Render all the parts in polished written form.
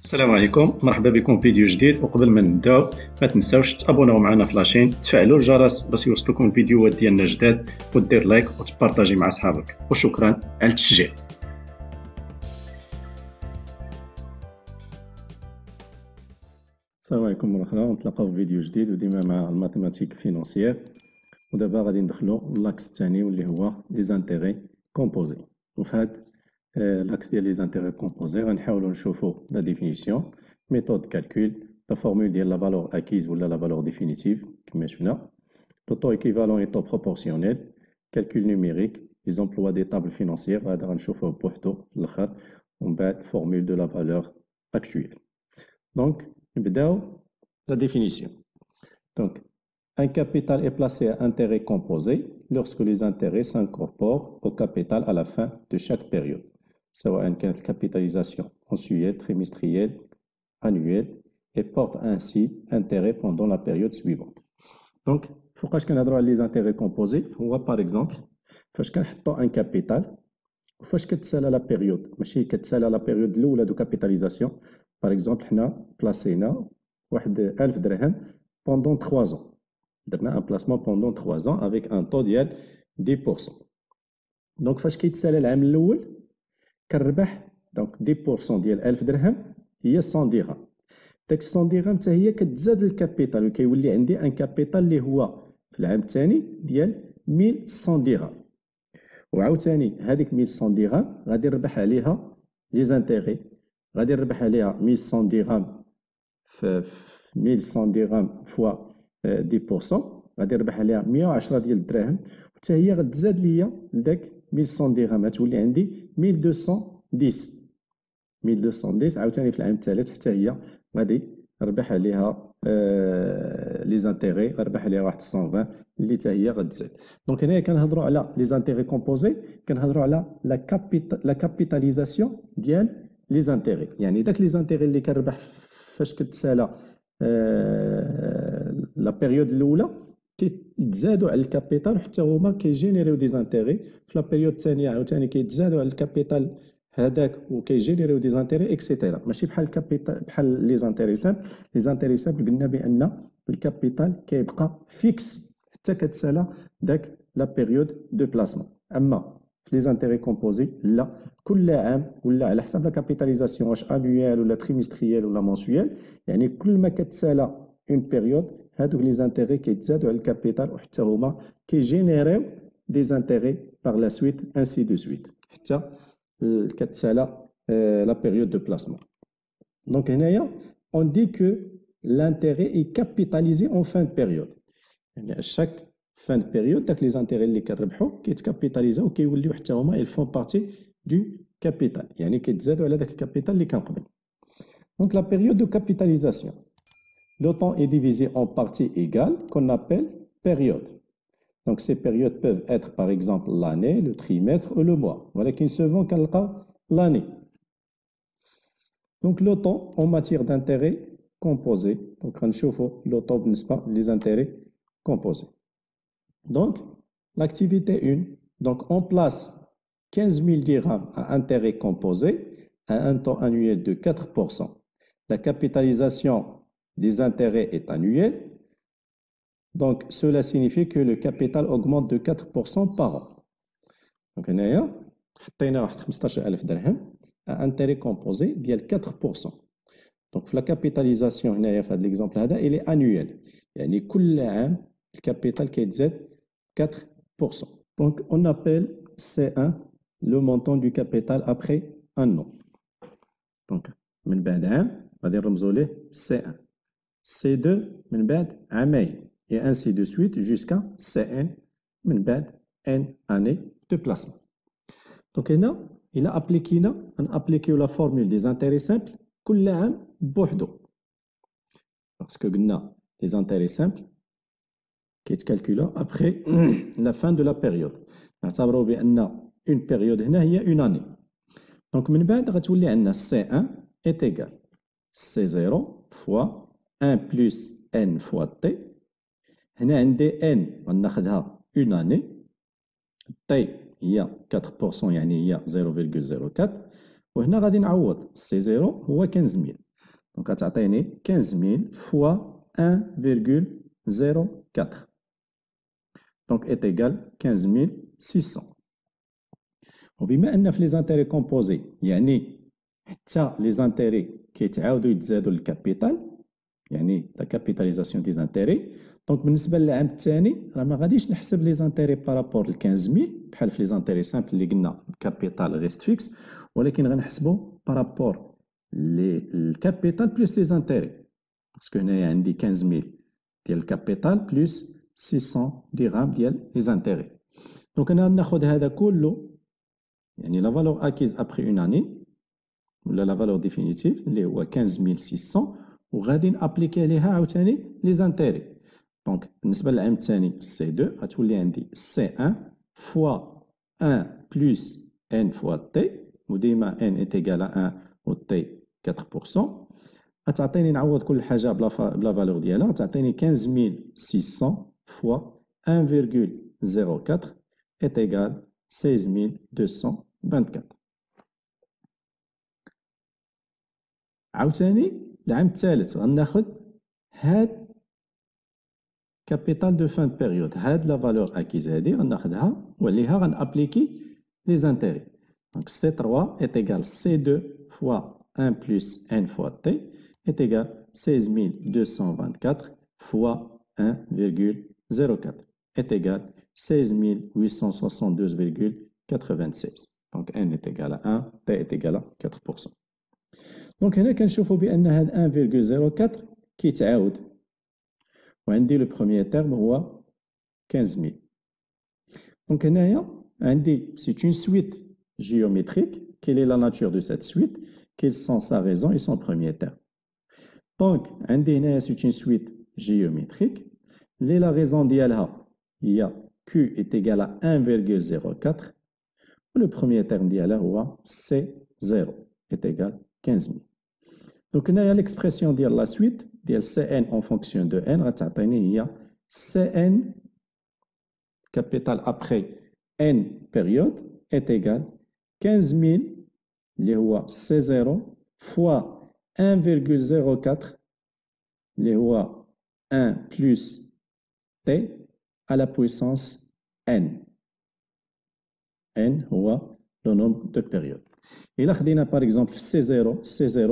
السلام عليكم، مرحبا بكم في فيديو جديد. وقبل ما نبداو ما تنساوش تابوناو معنا في لاشين، تفعلوا الجرس باش يوصلوكم الفيديوهات ديالنا جداد، ودير لايك وتبارطاجي مع صحابك، وشكرا على التشجيع. السلام عليكم مرحبا، نتلاقاو في فيديو جديد وديما مع الماتيماتيك فينونسيير. ودابا غادي ندخلو لاكس الثاني واللي هو لي زانتيغي كومبوزي. وفي هاد لاكس ديال لي زانتيغي كومبوزي غنحاولو نشوفو لا ديفينيسيون، ميثود كالكول، لا فورمول ديال لا فالور اكيز ولا لا فالور ديفينيتيف كما شفنا، لو طو ايكيفالون اي طو بروبورسيونيل، كالكول نيميريك، لي زومبلوا دي طابل فينونسيير، هذا غنشوفوه بوحدو في الاخر، ومن بعد فورمول دو لا فالور اكتويل. دونك نبداو la définition. Donc, un capital est placé à intérêt composé lorsque les intérêts s'incorporent au capital à la fin de chaque période, سواء كانت capitalisation mensuelle, trimestrielle, annuelle, et porte ainsi intérêt pendant la période suivante. Donc, فوقاش كنهضروا على les intérêts composés هو par exemple فاش كنحطوا un capital وفاش كتسالى لا بيريود، ماشي كتسالى لا بيريود الاولى دو كابيتاليزاسيون. باغ اكزومبل حنا بلاسينا واحد 1000 درهم بوندون 3 ans، درنا ان بلاسمون بوندون 3 ans افيك ان طو ديال 10%. دونك فاش كيتسالى العام الاول كنربح دونك 10% ديال 1000 درهم هي 100 درهم. داك 100 درهم حتى هي كتزاد الكابيتال وكيولي عندي ان كابيتال اللي هو في العام الثاني ديال 1100 درهم. وعاوتاني هذيك 1100 درهم غادي نربح عليها لي زانتيغي، غادي نربح عليها 1100 درهم في 1100 درهم فوا 10%، غادي نربح عليها 110 ديال الدراهم، وحتى هي غتزاد ليا لذاك 1100 درهم غتولي عندي 1210 عاوتاني في العام الثالث حتى هي غادي نربح عليها لي زانتيغي، غنربح عليها واحد 120 اللي حتى هي غتزاد. دونك هنايا كنهضروا على لي زانتيغي كومبوزي، كنهضروا على لا كابيتاليزاسيون ديال لي زانتيغي، يعني داك لي زانتيغي اللي كنربح فاش كتسالى لا بيريود الاولى كيتزادوا على الكابيتال وحتى هما كيجينيريو دي زانتيغي في لا بيريود الثانيه، عاوتاني كيتزادوا على الكابيتال هذاك وكيجينيريو دي زانتيغي اكسيتيرا. ماشي بحال الكابيتال بحال لي زانتيغي سامبل. لي زانتيغي سامبل قلنا بان الكابيتال كيبقى فيكس حتى كتسالى داك لا بيريود دو بلاسمون. اما في لي زانتيغي كومبوزي لا، كل عام ولا على حسب لا كابيتاليزاسيون واش انويال ولا تريمستريال ولا مونسويال، يعني كل ما كتسالى اون بيريود هادوك لي زانتيغي كيتزادوا على الكابيتال وحتى هما كيجينيريو دي زانتيغي باغ لا سويت انسي دو سويت حتى كتسالى la période de placement. Donc on dit que l'intérêt est capitalisé en fin de période. يعني à chaque fin de période داك les intérêts اللي كنربحوا كيتكابيتاليزاو وكيوليو حتى هما ils font partie du capital، يعني كيتزادوا على داك الكابيتال اللي كان قبل. Donc la période de capitalisation, le temps est divisé en parties égales qu'on appelle période. Donc ces périodes peuvent être par exemple l'année, le trimestre ou le mois. ولكن souvent كنلقاو l'année. Donc le temps en matière d'intérêt composé. Donc غنشوفوا le temps بالنسبة les intérêts composés. Donc l'activité 1, donc on place 15 000 dirhams à intérêt composé à un taux annuel de 4%. La capitalisation des intérêts est annuelle. Donc cela signifie que le capital augmente de 4% par an. Donc هنايا حطينا واحد 15000 درهم intérêt composé ديال 4%. Donc في la capitalisation هنايا في هذا l'exemple هذا il est annuel، يعني كل عام الكابيتال كيتزاد 4%. Donc on appelle C1 le montant du capital après un an. Donc من بعد عام غادي نرمزوا ليه C1، C2 من بعد عامين et ainsi de suite jusqu'à C1 من بعد N année de placement. Donc هنا إلا أبليكينا غنابليكيو لا فورمول دي زانتيري سامبل كل عام بوحدو، باسكو قلنا لي زانتيري سامبل كيتكالكولا ابخي لا فان دو لا بيريود، نعتبروا بأن اون بيريود هنا هي اون اني. دونك من بعد غتولي عندنا سي 1 est égal سي 0 فوا 1 بلس ان فوا تي. هنا عندي ان غناخدها اون اني، تي هي 4% يعني هي 0.04، وهنا غادي نعوض سي 0 هو 15000. دونك غتعطيني 15000 فوا 1,04 دونك est égal 15600. وبما ان في لي زانتيري كومبوزي يعني حتى لي زانتيري كيتعاودوا يتزادوا للكابيتال، يعني لا كابيتاليزاسيون دي زانتيري. دونك بالنسبه للعام الثاني راه ما غاديش نحسب لي زانتيري بارابور ل 15000 بحال في لي زانتيري سامبل اللي قلنا الكابيتال ريست فيكس، ولكن غنحسبوا بارابور الكابيتال بلس لي زانتيري، باسكو هنايا عندي 15000 ديال الكابيتال بلس 600 درهم ديال لي زانتيري. دونك انا ناخذ هذا كله، يعني لا فالور اكيز ابري اون اني ولا لا فالور ديفينيتيف اللي هو 15600، وغادي نابليكي عليها عاوتاني لي زانتيري. دونك بالنسبه للعام الثاني سي 2 غتولي عندي سي 1 فوا 1 بلس ان فوا تي، وديما ان ايت ايكال 1 و تي 4%. غتعطيني نعوض كل حاجه بلا فالور ديالها، غتعطيني 15600 فوا 1,04 est égal 16224. عاوتاني العام الثالث غناخد هاد كابيتال دو فان بيريود، هاد لا فالور اكيز هادي غناخدها وعليها غنابليكي لي زانتيري. دونك سي 3 est égal C2 fois 1 plus n fois t est égal 16224 fois 1,04 est égal 16872,96. Donc n est égal à 1, t est égal à 4%. دونك هنا كنشوفوا بان هاد 1,04 كيتعاود، وعندي لو بروميير تيرم هو 15000. دونك هنايا عندي سي اون سويت géométrique. Quelle est la nature de cette suite? Quelles sont sa raison et son premier terme? Donc عندي هنايا c'est une suite géométrique. La raison ديالها هي Q est égal à 1,04 و le premier terme ديالها هو C0 est égal 15000. Donc هنايا l'expression ديال la suite ديال Cn en fonction de n غتعطيني هي Cn capital après n période est égal 15000 اللي هو C0 fois 1,04 اللي هو 1 plus t à la puissance n. n هو le nombre de périodes. إلا خدينا par exemple C0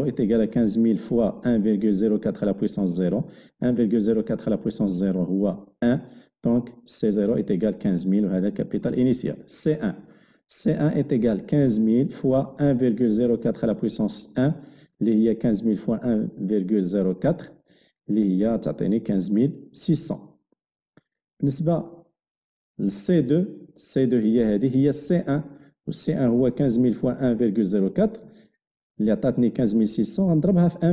est égal à 15000 fois 1,04 à la puissance 0. 1,04 à la puissance 0 هو 1. Donc C0 est égal à 15000 وهذا capital initial. C1 est égal à 15000 fois 1,04 à la puissance 1 اللي هي 15000 fois 1,04 اللي هي تعطيني 15600. بالنسبة ل C2 هي هذه هي C1 و C1 هو 15000 fois 1,04 اللي عطاتني 15600 غنضربها في 1,04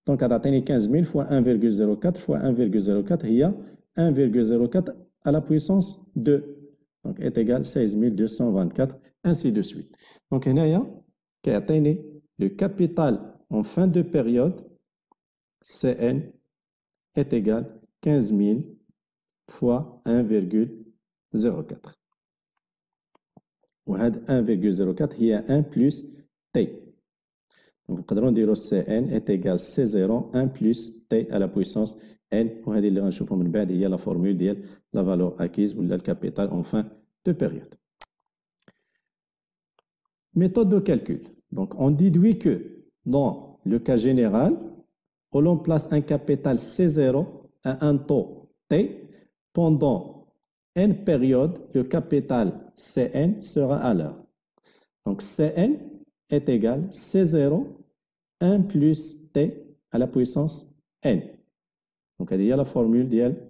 دونك غتعطيني 15000 fois 1,04 fois 1,04 هي 1,04 à la puissance 2 donc est égal 16224 ainsi de suite. Donc هنايا كيعطيني le capital en fin de période Cn est égal 15000 fois 1,04 وهاد 1,04 هي 1 plus t. Donc نقدروا نديرو Cn est égal C0 1 plus t à la puissance n وهذه اللي غنشوفوا من بعد هي لا فورمول ديال لا فالور اكيز ولا الكابيتال en fin de période. Méthode de calcul. Donc on déduit que dans le cas général où l'on place un capital C0 à un taux t pendant n périodes, le capital Cn sera à l'heure. Donc Cn est égal à C0 1 plus t à la puissance n. Donc il y a la formule ديال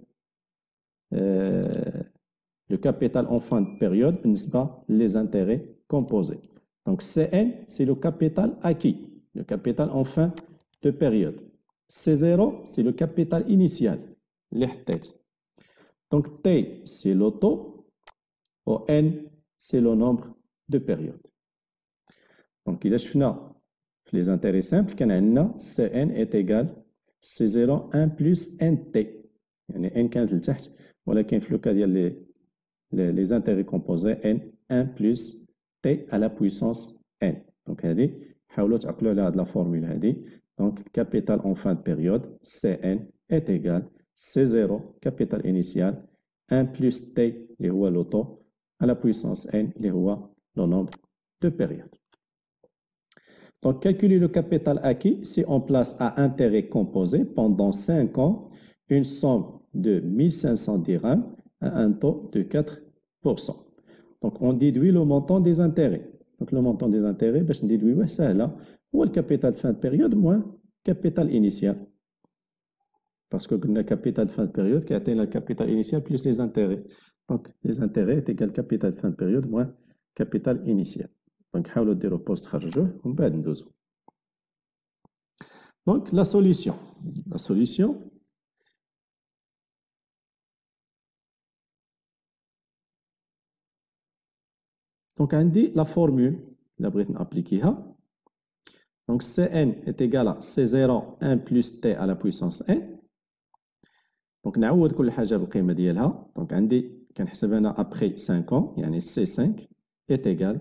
le capital en fin de période بالنسبة les intérêts composés. Donc Cn c'est le capital acquis, le capital en fin de période. C0 c'est le capital initial اللي حطيت. Donc t c'est le taux و n c'est le nombre de périodes. Donc إلا شفنا في les intérêts simples كان عندنا Cn est égal C0 1 plus nt يعني n كانت لتحت ولكن في لوكا ديال les intérêts composés n 1 plus t à la puissance n. Donc هذه حاولوا تعقلوا على هاد لا فورمول هادي. دونك capital en fin de période CN est égal C0 capital initial 1 plus T اللي هو le taux à la puissance N اللي هو le nombre de périodes. Donc, calculer le capital acquis si on place à intérêt composé pendant 5 ans une somme de 1500 dirhams à un taux de 4%. Donc, on déduit le montant des intérêts. Donc, le montant des intérêts, je déduis, c'est là, ou le capital fin de période moins capital initial. Parce que le capital fin de période qui atteint le capital initial plus les intérêts. Donc, les intérêts est égal capital fin de période moins capital initial. Donc, حاولوا ديروا بوست خرجوه ومن بعد ندوزو. Donc, la solution. La solution. Donc, on dit la formule. La brite appliquée. Donc, Cn est égal à C0 1 plus T à la puissance n. Donc, نعوض كل حاجة بالقيمة ديالها. Donc, عندي كنحسب أنا après 5 ans يعني C5 est égal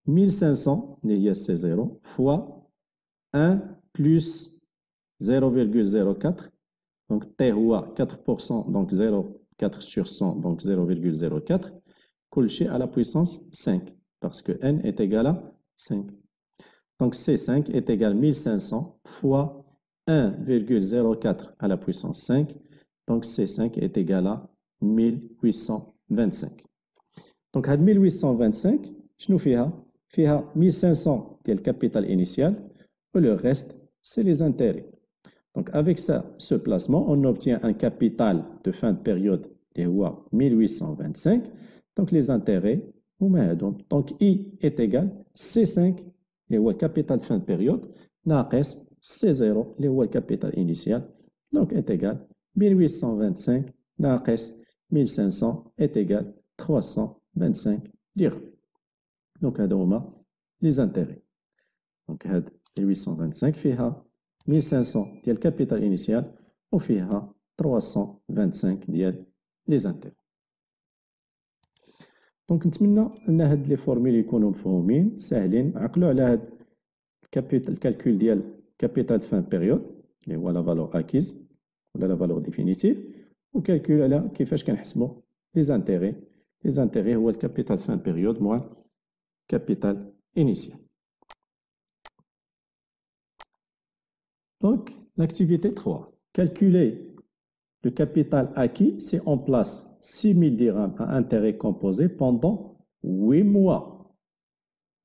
1500 اللي هي C0 fois 1 plus 0,04. Donc, T هو 4%, donc 0,4 sur 100, donc 0,04. Colché à la puissance 5, parce que N est égal à 5. Donc, C5 est égal à 1500 fois 1,04 à la puissance 5. Donc, C5 est égal à 1825. Donc, 1825, je nous fais 1500 qui est le capital initial, et le reste, c'est les intérêts. Donc, avec ça, ce placement, on obtient un capital de fin de période de 1825. Donc, les intérêts, donc I est égal à C5, qui est le capital de fin de période, ناقص C0, qui est le capital initial, donc est égal à 1825 ناقص 1500 est égal à 325 dirhams. Donc, هذا les intérêts. Donc, 1825 فيها 1500 ديال الكابيتال انيسيال وفيها 325 ديال لي زانتير. دونك نتمنى ان هاد لي فورميل يكونوا مفهومين ساهلين. عقلوا على هاد الكالكول ديال كابيتال فان بيريود اللي هو لا فالور اكيز ولا لا فالور ديفينيتيف، وكالكول على كيفاش كنحسبوا لي زانتيري. لي زانتيري هو الكابيتال فان بيريود موان كابيتال انيسيال. Donc, l'activité 3. Calculer le capital acquis si on place 6 000 dirhams à intérêt composé pendant 8 mois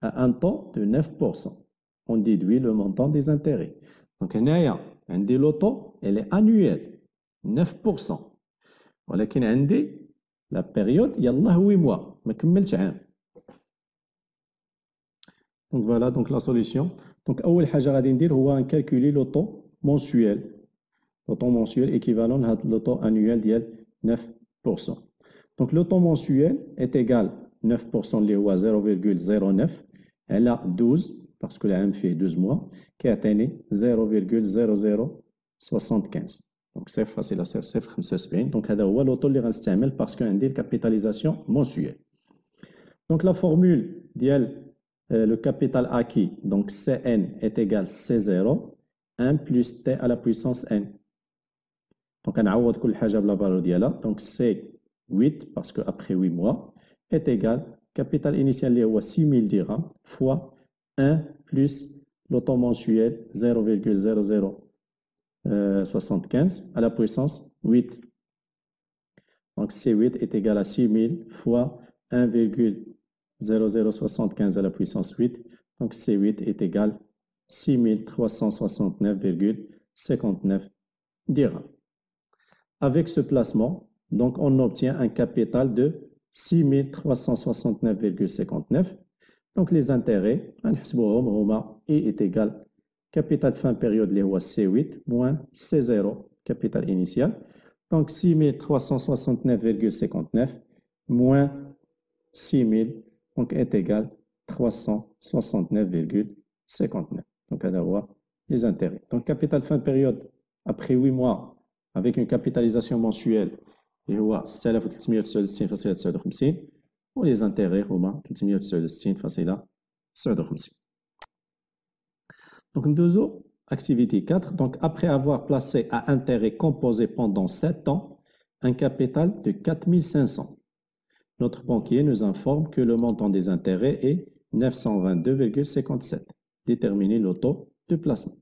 à un taux de 9%. On déduit le montant des intérêts. Donc, عندي le taux, elle est annuelle, 9%. ولكن عندي la période, يلاه 8 mois, ما كملتش عام. Donc voilà donc la solution. Donc أول حاجة غادي ندير هو calculer le taux mensuel. Le taux mensuel équivalent à le taux annuel ديال 9%. Donc le taux mensuel est égal 9% اللي هو 0,09 على 12 parce que العام فيه 12 mois كيعطيني 0,0075. Donc صفر فاصلة صفر صفر 75. Donc هذا هو le taux اللي غنستعمل parce que عندي capitalisation mensuelle. Donc la formule ديال le capital acquis, donc Cn est égal à C0, 1 plus T à la puissance N. Donc, on a كل حاجة بلا valeur ديالها. Donc, C8, parce qu'après 8 mois, est égal, capital initial اللي هو 6000 dirhams, fois 1 plus le taux mensuel 0,0075 à la puissance 8. Donc, C8 est égal à 6000 fois 1,0075 à la puissance 8. Donc, C8 est égal à 6369,59 dirhams. Avec ce placement, donc, on obtient un capital de 6369,59. Donc, les intérêts, I est égal capital fin période, C8, moins C0, capital initial. Donc, 6369,59 moins 6000 donc est égal à 369,59. Donc, à les intérêts. Donc, capital fin de période, après 8 mois, avec une capitalisation mensuelle, et 6369,59 ou les intérêts, 369,59. Donc, ندوزو activité 4. Donc, après avoir placé à intérêt composé pendant 7 ans un capital de 4500, notre banquier nous informe que le montant des intérêts est 922,57. Déterminer le taux de placement.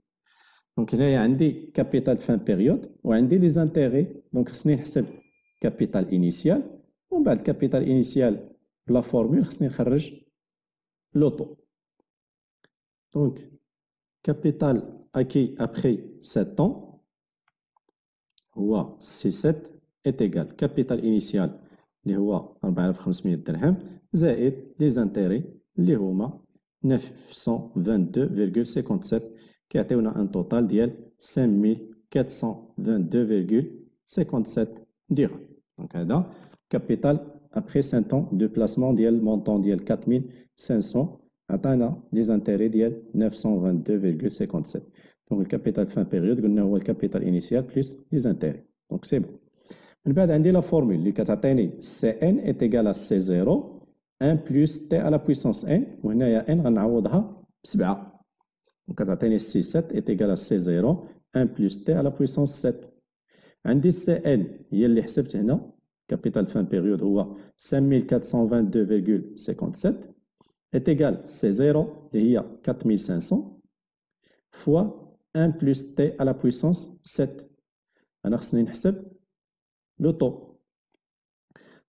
Donc, il y a un capital fin période ou un les intérêts. Donc, c'est capital initial. On va le capital initial, la formule, c'est le taux. Donc, capital acquis après 7 ans, هو C7 est égal capital initial اللي هو 4500 درهم زائد les intérêts اللي هما 922,57 كيعطيونا ان توتال ديال 5422,57 درهم. دونك هذا capital après 5 ans de placement ديال montant ديال 4500 عطانا les intérêts ديال 922,57. Donc, le capital fin période, on a le capital initial plus les intérêts. Donc, c'est bon. On va avoir la formule. Cn est égal à C0, 1 plus T à la puissance n. On a n, on a 7. Donc, C7 est égal à C0, 1 plus T à la puissance 7. On a Cn, il y a le capital fin période, 5422,57 est égal à C0, il y a 4500, fois 1 plus t à la puissance 7. أنا خصني نحسب لو طو.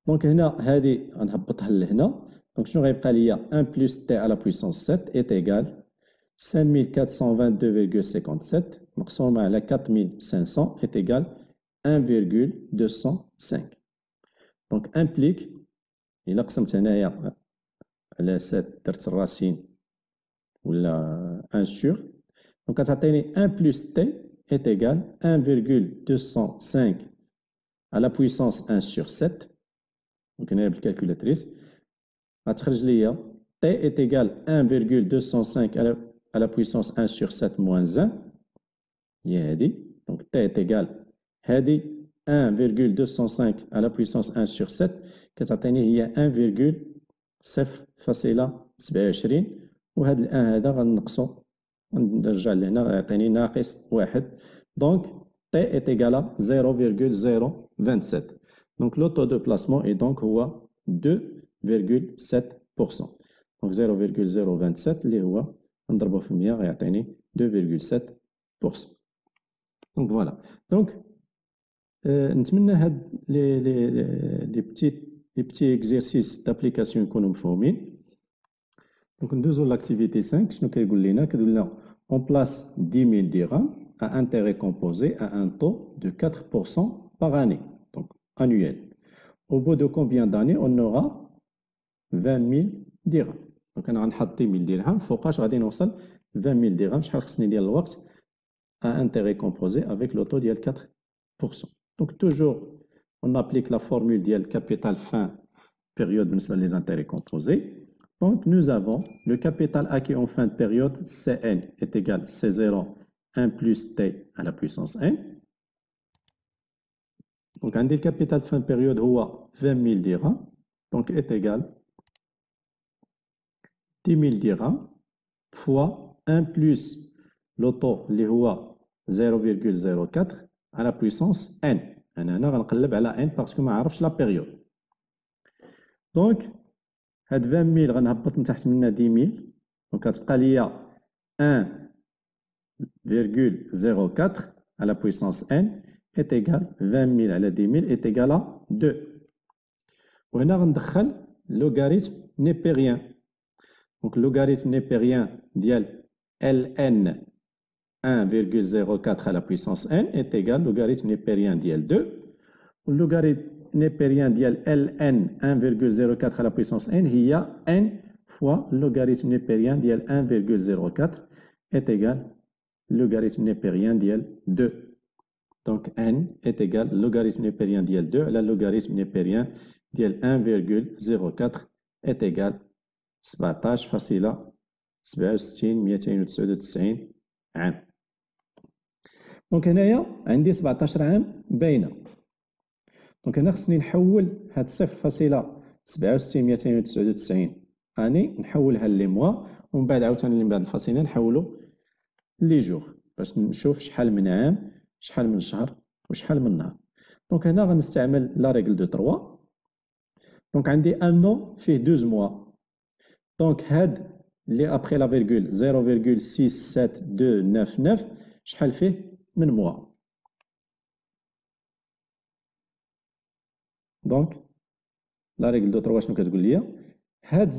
دونك هنا هذه غنهبطها لهنا. دونك شنو غيبقى ليا 1 plus t à la puissance 7 est égal 5422,57 مقسومة على 4500 est égal 1,205. دونك implique إلا قسمت هنايا على 7 درت الراسين ولا 1 sur. Donc, كتعطيني 1 plus t est égal 1,205 à la puissance 1 sur 7. Donc, هنا بالكالكولاتريس غتخرج ليا t est égal 1,205 à la puissance 1 sur 7 moins 1 هي هذه. Donc, t est égal هذه 1,205 à la puissance 1 sur 7 كتعطيني هي 1,0,27 وهذا ال 1 هذا غنقصو نرجع لهنا غيعطيني ناقص 1. Donc t est égal à 0,027. Donc le taux de placement est donc 2,7%. Donc 0,027 اللي هو نضربه في 100 غيعطيني 2,7%. Donc voilà. Donc نتمنى هاد لي بتي اكزرسيس دابليكاسيون يكونوا مفهومين. Donc, nous avons l'activité 5. Nous avons on place 10 000 dirhams à intérêt composé à un taux de 4% par année, donc annuel. Au bout de combien d'années on aura 20 000 dirhams. Donc, on a 10 000 dirhams. فوقاش غادي نوصل 20 000 dirhams. شحال خصني ديال الوقت à intérêt composé avec le taux ديال 4%. Donc, toujours, on applique la formule ديال capital fin période بالنسبة les intérêts composés. Donc, nous avons le capital acquis en fin de période, Cn est égal à C0, 1 plus T à la puissance n. Donc, un des capital fin de période, 20 000 dirhams, donc est égal à 10 000 dirhams fois 1 plus le taux, اللي هو 0,04 à la puissance n. أنا غنقلب على n parce que ما عرفش la période. Donc, هاد 20 000 غنهبط من تحت منها 10 000 دونك غتبقى ليا 1,04 à la puissance n est égal 20 000 على 10 000 est égal à 2. وهنا غندخل لوغاريتم نيبيريان. دونك لوغاريتم نيبيريان ديال ln 1,04 à la puissance n est égal logarithme népérien ديال 2. واللوغاريتم népérien ديال ln 1,04 à la puissance n هي n fois logarithme népérien ديال 1,04 est égal logarithme népérien ديال 2. Donc n est égal logarithme népérien ديال 2 على logarithme népérien ديال 1,04 est égal 17,67,299 عام. دونك هنايا عندي 17 عام باينه. دونك هنا خصني نحول هاد 0,67,299 اني نحولها لي موا ومن بعد عاوتاني من بعد الفاصله نحولو لي جور باش نشوف شحال من عام شحال من شهر وشحال من نهار. دونك هنا غنستعمل لا ريغل دو 3. دونك عندي ان نو فيه 12 موا. دونك هاد اللي ابخي لا فيرغول 0.67299 شحال فيه من موا. دونك لا ريغل دو 3 شنو كتقول ليا؟ هاد 0.67299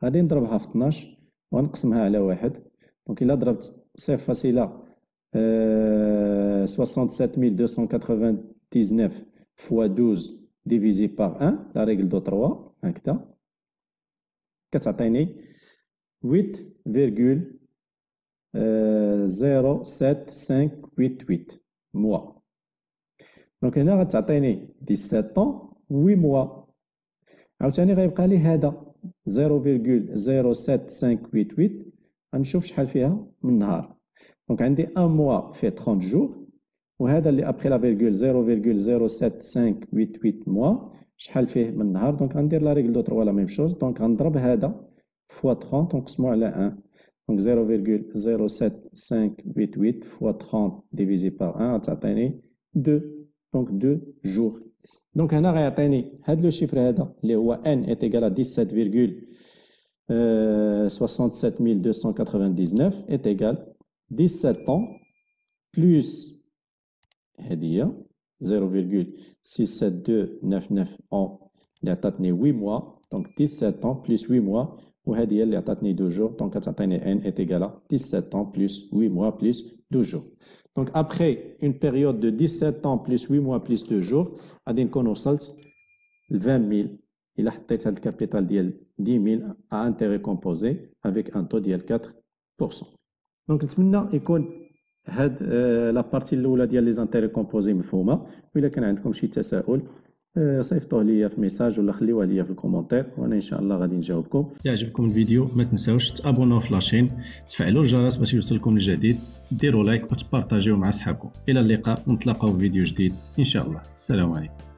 غادي نضربها في 12 ونقسمها على 1. دونك الا ضربت 0.67299 fois 12 divisé par 1 la règle de 3 هكذا كتعطيني 8,07588 موا. دونك هنا غتعطيني 17 طون 8 موا. عاوتاني غيبقى لي هذا 0.07588 غنشوف شحال فيها من نهار. دونك عندي 1 موا فيه 30 جور وهذا اللي ابخي لا فيرغول 0.07588 موا شحال فيه من نهار. دونك غندير لا ريغل دو 3 لا ميم شوز. دونك غنضرب هذا فوا 30 ونقسمو على 1. دونك 0.07588 فوا 30 ديفيزي بار 1 غتعطيني 2. دونك 2 جور. دونك هنا غيعطيني هاد لو شيفر هذا اللي هو ان est égal à 17,67299 est égal 17 ans plus هذه هي 0.67299 ans اللي عطاتني 8 موا. دونك 17 ans plus 8 موا وهذه هي اللي عطاتني 2 جور. دونك غتعطيني ان est égal à 17 ans plus 8 mois plus 2 jours. Donc après une période de 17 ans plus 8 mois plus 2 jours غادي نكون وصلت ل 20,000 إلا حطيت هاد الكابيتال ديال 10,000 à intérêt composé avec un taux ديال 4%. دونك نتمنى يكون هاد لابارتي الاولى ديال لي زانتيري كومبوزي مفهومه. والا كان عندكم شي تساؤل صيفطوه ليا في ميساج ولا خليوه ليا في الكومونتير وانا ان شاء الله غادي نجاوبكم. الا عجبكم الفيديو ما تنساوش تابوناو في لاشين، تفعلوا الجرس باش يوصلكم الجديد، ديروا لايك وتبارطاجيو مع صحابكم. الى اللقاء ونتلاقاو في فيديو جديد ان شاء الله. السلام عليكم.